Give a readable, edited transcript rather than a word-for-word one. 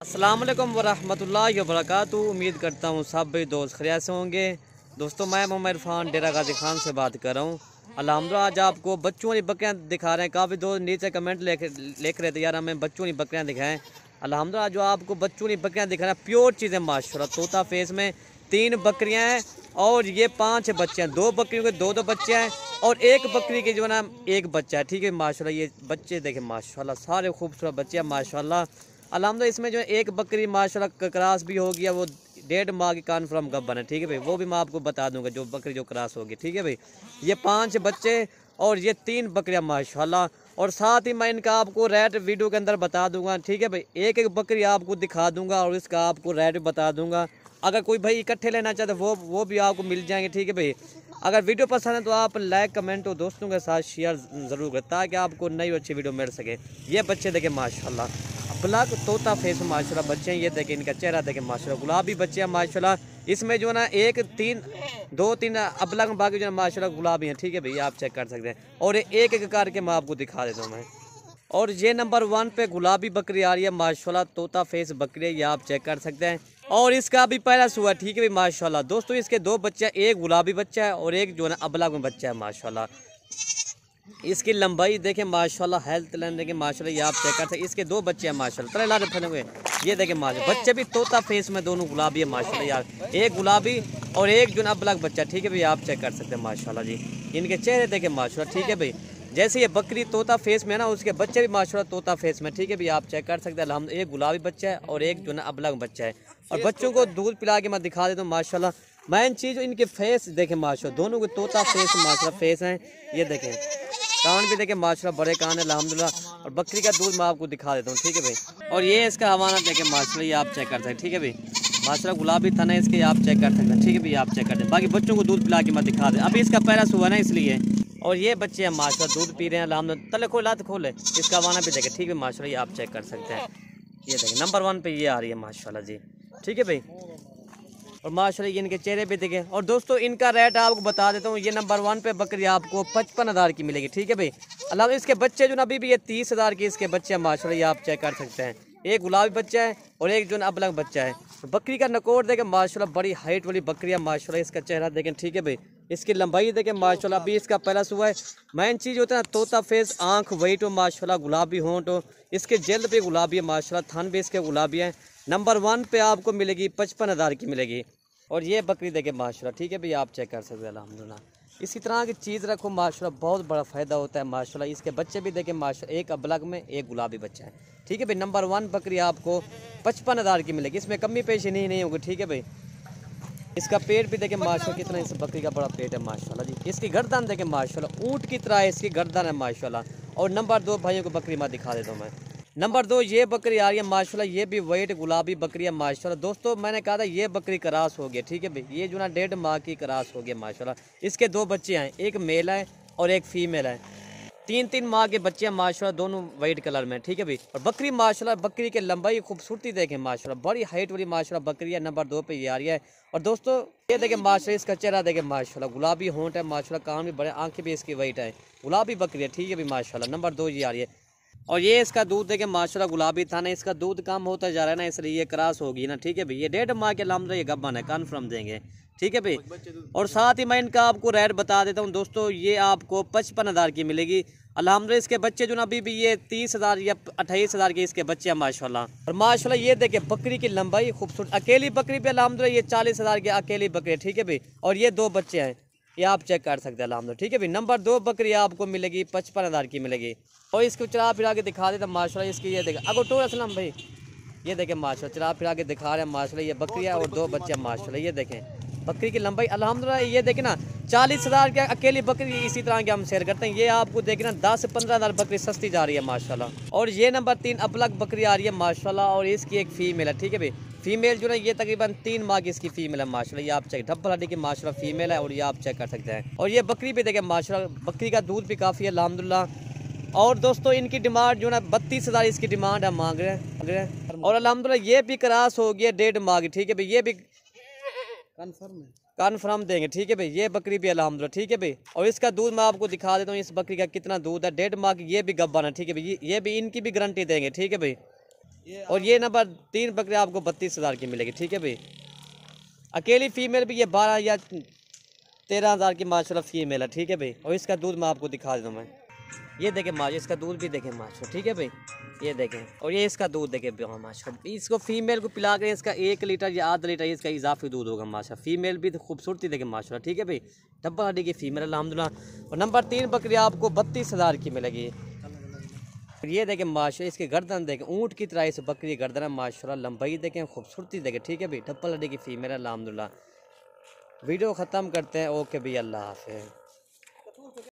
अस्सलाम वालेकुम वरहमतुल्लाहि वबरकातुहू। उम्मीद करता हूँ सब भाई दोस्त खैरियत से होंगे। दोस्तों मैं मोहम्मद इरफान डेरा गाजी खान से बात कर रहा हूँ। अल्हम्दुलिल्लाह आज आपको बच्चों वाली बकरियाँ दिखा रहे हैं। काफ़ी दोस्त नीचे कमेंट लिख रहे थे यार हमें बच्चों वाली बकरियाँ दिखाएं। अल्हम्दुलिल्लाह जो आपको बच्चों वाली बकरियाँ दिखा रहे हैं प्योर चीज़ें माशाल्लाह। तोता फेस में 3 बकरियाँ हैं और ये 5 बच्चे हैं। 2 बकरियों के 2 बच्चे हैं और एक बकरी के जो है ना 1 बच्चा है। ठीक है माशाल्लाह। ये बच्चे देखें माशाल्लाह सारे खूबसूरत बच्चे हैं माशाल्लाह। अल्हम्दुलिल्लाह इसमें जो है एक बकरी माशाल्लाह क्रॉस भी हो गया, वो 1.5 माह की कन्फर्म गब्बन है। ठीक है भाई, वो भी मैं आपको बता दूंगा जो बकरी जो क्रॉस होगी। ठीक है भाई, ये 5 बच्चे और ये 3 बकरियां माशाल्लाह। और साथ ही मैं इनका आपको रेट वीडियो के अंदर बता दूंगा। ठीक है भाई, एक एक बकरी आपको दिखा दूंगा और इसका आपको रेट बता दूंगा। अगर कोई भाई इकट्ठे लेना चाहते वो भी आपको मिल जाएंगे। ठीक है भाई, अगर वीडियो पसंद है तो आप लाइक कमेंट और दोस्तों के साथ शेयर ज़रूर करें ताकि आपको नई अच्छी वीडियो मिल सके। ये बच्चे देखें माशाल्लाह, ब्लैक तोता फेस माशाल्लाह बच्चे हैं। ये देखें इनका चेहरा देखें माशाल्लाह, गुलाबी बच्चे हैं माशाल्लाह। इसमें जो है ना 2-3 अबलग बाकी जो है माशाल्लाह गुलाबी हैं। ठीक है भैया, आप चेक कर सकते हैं और एक एक करके मैं आपको दिखा देता हूँ मैं। और ये नंबर 1 पे गुलाबी बकरी आ रही है माशाल्लाह, तोता फेस बकरी है, ये आप चेक कर सकते हैं। और इसका भी पहला सुआ। ठीक है भाई माशाल्लाह। दोस्तों इसके 2 बच्चे हैं, एक गुलाबी बच्चा है और एक जो है ना अबलग में बच्चा है माशाल्लाह। इसकी लंबाई देखें माशाल्लाह, हेल्थ लाइन देखें माशाल्लाह, ये आप चेक कर सकते हैं। इसके 2 बच्चे हैं माशाल्लाह, तरह लाल फले हुए। ये देखें माशाल्लाह, बच्चे भी तोता फेस में दोनों गुलाबी है माशाल्लाह यार, एक गुलाबी और एक जो ना ब्लैक बच्चा। ठीक है भाई, आप चेक कर सकते हैं माशाल्लाह जी। इनके चेहरे देखें माशाल्लाह। ठीक है भाई, जैसे ये बकरी तोता फेस में है ना, उसके बच्चे भी माशाल्लाह तोता फेस में। ठीक है भाई, आप चेक कर सकते हैं। हम एक गुलाबी बच्चा है और एक जो ना अबलग बच्चा है। और बच्चों को दूध पिला के मैं दिखा देता हूँ माशाल्लाह। मेन चीज़ इनके फेस देखें माशाल्लाह, दोनों के तोता फेस माशाल्लाह फेस हैं। ये देखें कान भी देखें माशाल्लाह, बड़े कान है अल्हम्दुलिल्लाह। और बकरी का दूध मैं आपको दिखा देता हूँ। ठीक है भाई, और ये इसका हवाना देखें माशाल्लाह, ये आप चेक कर सकते हैं। ठीक है भाई, माशाल्लाह गुलाबी थन है इसके, आप चेक कर सकते हैं। ठीक है भाई, आप चेक करते हैं। बाकी बच्चों को दूध पिला के मैं दिखा दें, अभी इसका पहला सुबह ना इसलिए। और ये बच्चे हैं माशाल्लाह, दूध पी रहे हैं अल्हम्दुलिल्लाह। तले खोल हाथ खोले, इसका हवाना भी देखें। ठीक है माशाल्लाह, ये आप चेक कर सकते हैं। ये देखें नंबर 1 पे ये आ रही है माशाल्लाह जी। ठीक है भाई, और माशाल्लाह ये इनके चेहरे पे देखें। और दोस्तों इनका रेट आपको बता देता हूँ। ये नंबर 1 पे बकरी आपको 55,000 की मिलेगी। ठीक है भाई, अल्लाह इसके बच्चे जो ना अभी भी ये 30,000 के इसके बच्चे हैं माशाल्लाह, ये आप चेक कर सकते हैं। एक गुलाबी बच्चा है और एक जो ना अबलग बच्चा है। बकरी का नकोर देखें माशाल्लाह, बड़ी हाइट वाली बकरी है माशाल्लाह। इसका चेहरा देखें। ठीक है भाई, इसकी लंबाई देखें माशाल्लाह, अभी इसका पहला सुबह है। मेन चीज़ होता है ना तोता फेस, आँख वाइट हो माशाल्लाह, गुलाबी होंठ हो, इसके जल्द पे गुलाबी है माशाल्लाह, थान भी इसके गुलाबी है। नंबर 1 पे आपको मिलेगी 55,000 की मिलेगी। और ये बकरी देखें माशाल्लाह। ठीक है भाई, आप चेक कर सकते हैं अल्हम्दुलिल्लाह। इसी तरह की चीज़ रखो माशाल्लाह, बहुत बड़ा फ़ायदा होता है माशाल्लाह। इसके बच्चे भी देखें माशाल्लाह, एक अबलग में एक गुलाबी बच्चा है। ठीक है भाई, नंबर 1 बकरी आपको 55,000 की मिलेगी, इसमें कमी पेशी नहीं होगी। ठीक है भाई, इसका पेट भी देखें माशाल्लाह, कितना इस बकरी का बड़ा पेट है माशाल्लाह जी। इसकी गर्दन देखें माशाल्लाह, ऊँट की तरह इसकी गर्दन है माशाल्लाह। और नंबर 2 भाइयों को बकरी मैं दिखा देता हूँ मैं। नंबर 2 ये बकरी आ रही है माशाल्लाह, ये भी वाइट गुलाबी बकरी है माशाल्लाह। दोस्तों मैंने कहा था ये बकरी क्रॉस हो गया। ठीक है भाई, ये जो ना 1.5 माह की क्रॉस हो गया माशाल्लाह। इसके 2 बच्चे हैं, एक मेल है और एक फीमेल है। 3-3 माह के बच्चे हैं माशाल्लाह, दोनों वाइट कलर में। ठीक है भाई, और बकरी माशाल्लाह, बकरी के लंबाई खूबसूरती देखें माशाल्लाह, बड़ी हाइट वाली माशाल्लाह बकरी है। नंबर 2 पे ये आ रही है। और दोस्तों ये देखें माशाल्लाह, इसका चेहरा देखें माशाल्लाह, गुलाबी होंठ है माशाल्लाह, कान भी बड़े, आंखें भी इसकी वाइट है, गुलाबी बकरी है। ठीक है भाई माशाल्लाह, नंबर 2 ये आ रही है। और ये इसका दूध देखें माशाल्लाह, गुलाबी था ना, इसका दूध कम होता जा रहा है ना, इसलिए ये क्रॉस होगी ना। ठीक है भाई, ये 1.5 माह के लामरा ये गब्बन है, कन्फर्म देंगे। ठीक है भाई, और साथ ही मैं इनका आपको रेट बता देता हूँ दोस्तों, ये आपको 55,000 की मिलेगी अल्हम्दुलिल्लाह। इसके बच्चे जो ना अभी भी ये 30,000 या 28,000 के इसके बच्चे हैं माशाल्लाह। और माशाल्लाह ये देखें बकरी की लंबाई खूबसूरत, अकेली बकरी पे अल्हम्दुलिल्लाह ये 40,000 की अकेली बकरी। ठीक है भाई, और ये 2 बच्चे हैं, ये आप चेक कर सकते हैं अल्हम्दुलिल्लाह। ठीक है भाई, नंबर 2 बकरी आपको मिलेगी 55,000 की मिलेगी। और इसको चला फिरा के दिखा देता माशाल्लाह। इसकी ये देखें अगो टोर असलम भाई, ये देखें माशाल्लाह, चला फिरा के दिखा रहे हैं माशाल्लाह। ये बकरी है और 2 बच्चे माशाल्लाह। ये देखें बकरी की लंबाई अल्हम्दुलिल्लाह, ये देखें ना 40,000 की अकेली बकरी इसी तरह के हम शेयर करते हैं। ये आपको देखें ना 10 से 15,000 बकरी सस्ती जा रही है माशाल्लाह। और ये नंबर 3 अबलग बकरी आ रही है माशाल्लाह, और इसकी एक फीमेल है। ठीक है भाई, फीमेल जो ना ये तकरीबन 3 माह की इसकी फीमेल है माशाल्लाह। ये आप चेक डब्बल हड्डी की माशाल्लाह फीमेल है, और ये आप चेक कर सकते हैं। और ये बकरी भी देखें माशाल्लाह, बकरी का दूध भी काफ़ी है अल्हम्दुलिल्लाह। और दोस्तों इनकी डिमांड जो ना 32,000 इसकी डिमांड है, मांग रहे हैं। और अल्हम्दुलिल्लाह ये भी क्रॉस हो गया 1.5 माह की। ठीक है भाई, ये भी कन्फर्म देंगे। ठीक है भाई, ये बकरी भी अल्हम्दुलिल्लाह। ठीक है भाई, और इसका दूध मैं आपको दिखा देता हूँ, इस बकरी का कितना दूध है, 1.5 माह की ये भी गब्बन है। ठीक है भाई, ये भी इनकी भी गारंटी देंगे। ठीक है भाई, और ये नंबर 3 बकरी आपको 32,000 की मिलेगी। ठीक है भाई, अकेली फीमेल भी ये 12 या 13,000 की माशाल्लाह फीमेल है। ठीक है भाई, और इसका दूध मैं आपको दिखा देता हूँ मैं, ये देखें माशा, इसका दूध भी देखें माशा। ठीक है भाई, ये देखें, और ये इसका दूध देखें माशा। इसको फीमेल को पिला कर इसका 1 लीटर या आधा लीटर इसका इजाफी दूध होगा माशा। फीमेल भी तो खूबसूरती देखें माशा। ठीक है भाई, डब्बा हड्डी की फीमेल अल्हम्दुलिल्लाह। और नंबर 3 बकरी आपको 32,000 की मिलेगी। ये देखें माशा, इसके गर्दन देखें, ऊँट की तरह इस बकरी गर्दन है माशाल्लाह, लंबाई देखें, खूबसूरती देखें। ठीक है भाई, डब्बा हड्डी की फीमेल अल्हम्दुलिल्लाह। वीडियो ख़त्म करते हैं। ओके भाई, अल्लाह हाफ़िज़।